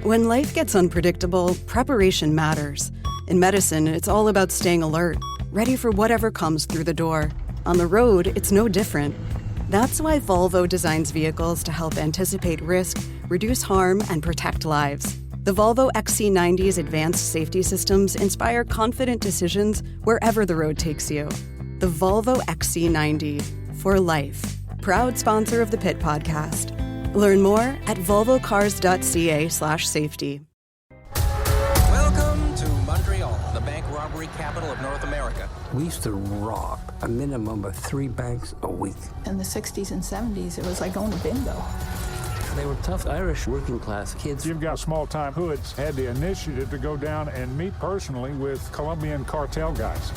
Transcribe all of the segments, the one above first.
When life gets unpredictable, preparation matters. In medicine, it's all about staying alert, ready for whatever comes through the door. On the road, it's no different. That's why Volvo designs vehicles to help anticipate risk, reduce harm, and protect lives. The Volvo XC90's advanced safety systems inspire confident decisions wherever the road takes you. The Volvo XC90, for life. Proud sponsor of the Pit Podcast. Learn more at volvocars.ca/safety. Welcome to Montreal, the bank robbery capital of North America. We used to rob a minimum of 3 banks a week. In the 60s and 70s, it was like going to bingo. They were tough Irish working class kids. You've got small-time hoods had the initiative to go down and meet personally with Colombian cartel guys.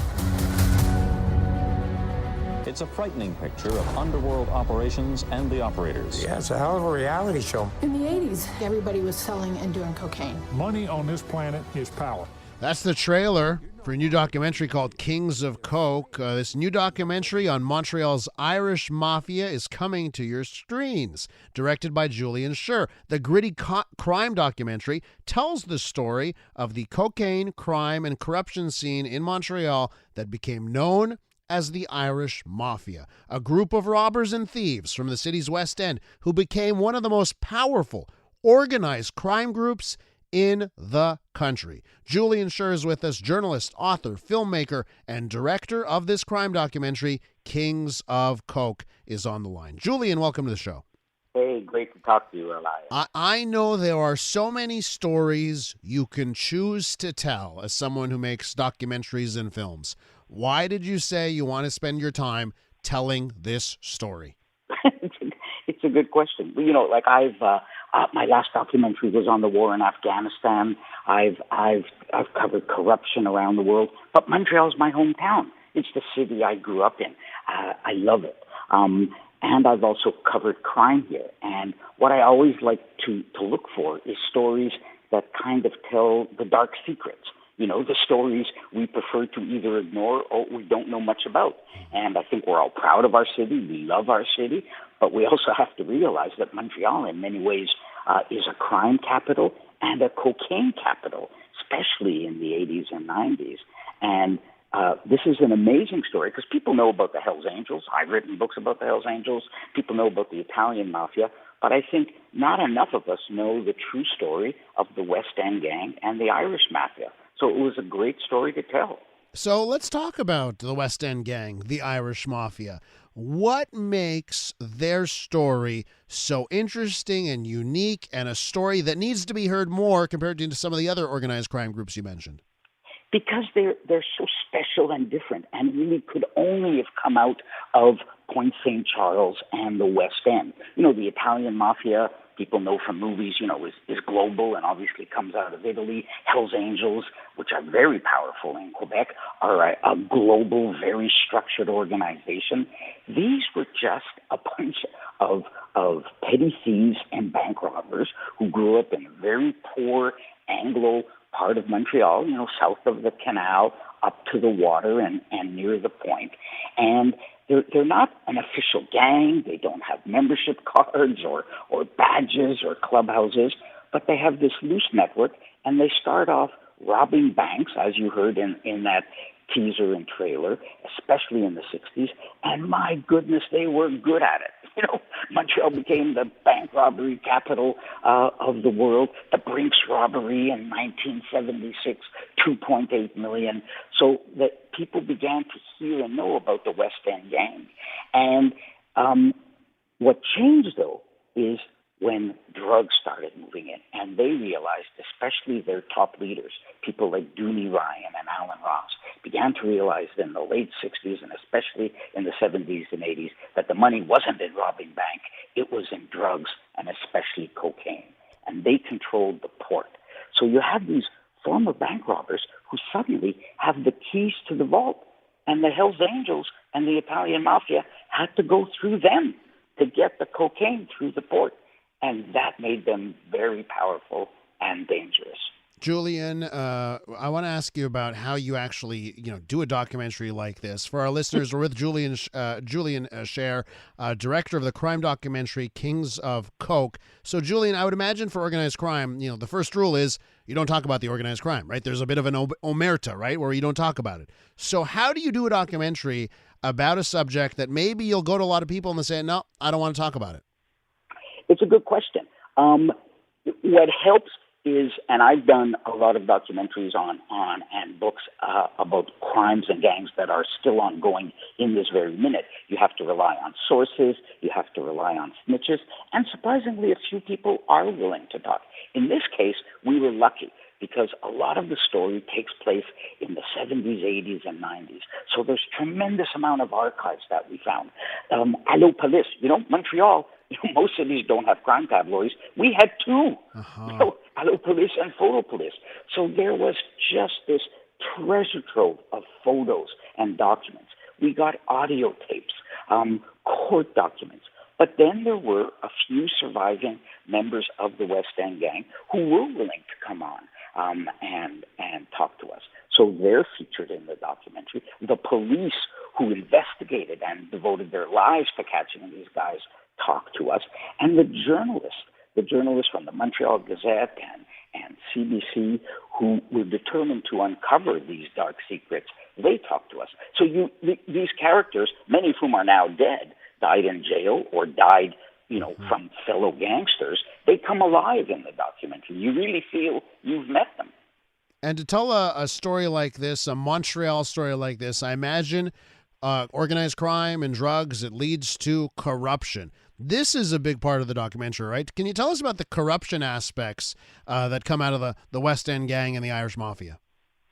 It's a frightening picture of underworld operations and the operators. Yeah, it's a hell of a reality show. In the 80s, everybody was selling and doing cocaine. Money on this planet is power. That's the trailer for a new documentary called Kings of Coke. This new documentary on Montreal's Irish Mafia is coming to your screens. Directed by Julian Sher. The gritty crime documentary tells the story of the cocaine, crime, and corruption scene in Montreal that became known as the Irish Mafia, a group of robbers and thieves from the city's West End who became one of the most powerful, organized crime groups in the country. Julian Sher is with us, journalist, author, filmmaker, and director of this crime documentary, Kings of Coke, is on the line. Julian, welcome to the show. Hey, great to talk to you, Elias. I know there are so many stories you can choose to tell as someone who makes documentaries and films. Why did you say you want to spend your time telling this story? It's a good question. You know, like my last documentary was on the war in Afghanistan. I've covered corruption around the world, but Montreal's my hometown. It's the city I grew up in. I love it. And I've also covered crime here. And what I always like to look for is stories that kind of tell the dark secrets. You know, the stories we prefer to either ignore or we don't know much about. And I think we're all proud of our city. We love our city. But we also have to realize that Montreal, in many ways, is a crime capital and a cocaine capital, especially in the 80s and 90s. And this is an amazing story because people know about the Hells Angels. I've written books about the Hells Angels. People know about the Italian Mafia. But I think not enough of us know the true story of the West End Gang and the Irish Mafia. So it was a great story to tell. So let's talk about the West End Gang, the Irish Mafia. What makes their story so interesting and unique and a story that needs to be heard more compared to some of the other organized crime groups you mentioned? Because they're so special and different and really could only have come out of Point St. Charles and the West End. You know, the Italian Mafia, people know from movies, you know, is global and obviously comes out of Italy. Hells Angels, which are very powerful in Quebec, are a global, very structured organization. These were just a bunch of petty thieves and bank robbers who grew up in a very poor Anglo part of Montreal, you know, south of the canal, up to the water and near the point. And they're not an official gang. They don't have membership cards or badges or clubhouses, but they have this loose network, and they start off robbing banks, as you heard in that teaser and trailer, especially in the 60s. And my goodness, they were good at it. You know, Montreal became the bank robbery capital of the world. The Brinks robbery in 1976, 2.8 million. So that people began to hear and know about the West End Gang. And what changed, though, is when drugs started moving in, and they realized, especially their top leaders, people like Dooney Ryan and Alan Ross, began to realize in the late 60s and especially in the 70s and 80s that the money wasn't in robbing bank, it was in drugs and especially cocaine. And they controlled the port. So you have these former bank robbers who suddenly have the keys to the vault, and the Hells Angels and the Italian Mafia had to go through them to get the cocaine through the port. And that made them very powerful and dangerous. Julian, I want to ask you about how you actually, do a documentary like this. For our listeners, we're with Julian Sher, director of the crime documentary Kings of Coke. So, Julian, I would imagine for organized crime, the first rule is you don't talk about the organized crime, right? There's a bit of an omerta, right, where you don't talk about it. So, how do you do a documentary about a subject that maybe you'll go to a lot of people and they say, no, I don't want to talk about it? It's a good question. What helps is, and I've done a lot of documentaries on and books about crimes and gangs that are still ongoing in this very minute. You have to rely on sources, you have to rely on snitches, and surprisingly, a few people are willing to talk. In this case, we were lucky because a lot of the story takes place in the 70s, 80s, and 90s. So there's tremendous amount of archives that we found. Allo Police, Montreal, most cities don't have crime tabloids. We had two. Allo Police and Photo Police. So there was just this treasure trove of photos and documents. We got audio tapes, court documents. But then there were a few surviving members of the West End gang who were willing to come on and talk to us. So they're featured in the documentary. The police who investigated and devoted their lives to catching these guys talk to us. And the journalists from the Montreal Gazette and CBC who were determined to uncover these dark secrets, they talk to us. So these characters, many of whom are now dead, died in jail or died, from fellow gangsters, they come alive in the documentary. You really feel you've met them. And to tell a story like this, a Montreal story like this, I imagine organized crime and drugs, it leads to corruption. This is a big part of the documentary, right? Can you tell us about the corruption aspects that come out of the West End gang and the Irish Mafia?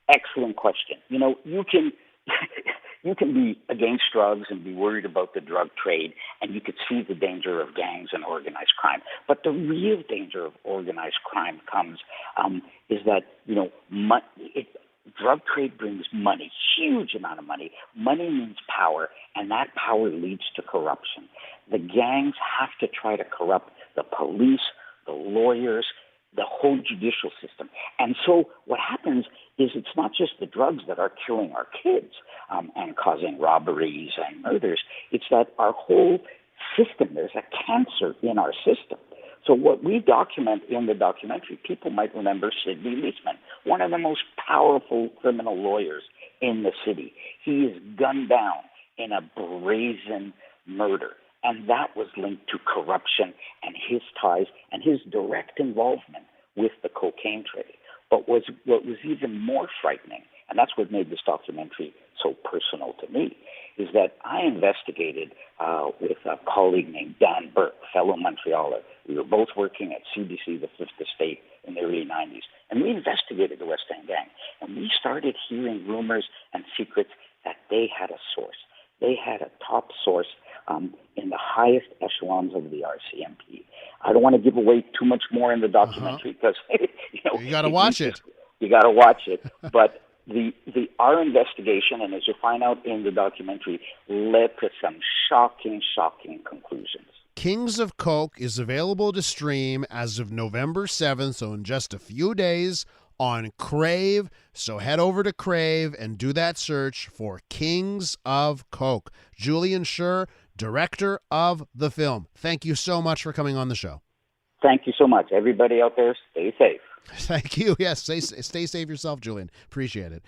Excellent question. You can be against drugs and be worried about the drug trade, and you could see the danger of gangs and organized crime. But the real danger of organized crime comes is that, drug trade brings money, huge amount of money. Money means power, and that power leads to corruption. The gangs have to try to corrupt the police, the lawyers, the whole judicial system. And so what happens is it's not just the drugs that are killing our kids and causing robberies and murders. It's that our whole system, there's a cancer in our system. So what we document in the documentary, people might remember Sidney Leachman, one of the most powerful criminal lawyers in the city. He is gunned down in a brazen murder. And that was linked to corruption and his ties and his direct involvement with the cocaine trade. But what was even more frightening, and that's what made this documentary so personal to me, is that I investigated with a colleague named Dan Burke, fellow Montrealer. We were both working at CBC, the Fifth Estate, in the early 90s. And we investigated the West End gang. And we started hearing rumors and secrets that they had a source. They had a top source in the highest echelons of the RCMP. I don't want to give away too much more in the documentary because you got to watch it. You got to watch it. But our investigation, and as you find out in the documentary, led to some shocking conclusions. Kings of Coke is available to stream as of November 7th, so in just a few days on Crave. So head over to Crave and do that search for Kings of Coke. Julian Sher, director of the film. Thank you so much for coming on the show. Thank you so much. Everybody out there, stay safe. Thank you. Yes, stay safe yourself, Julian. Appreciate it.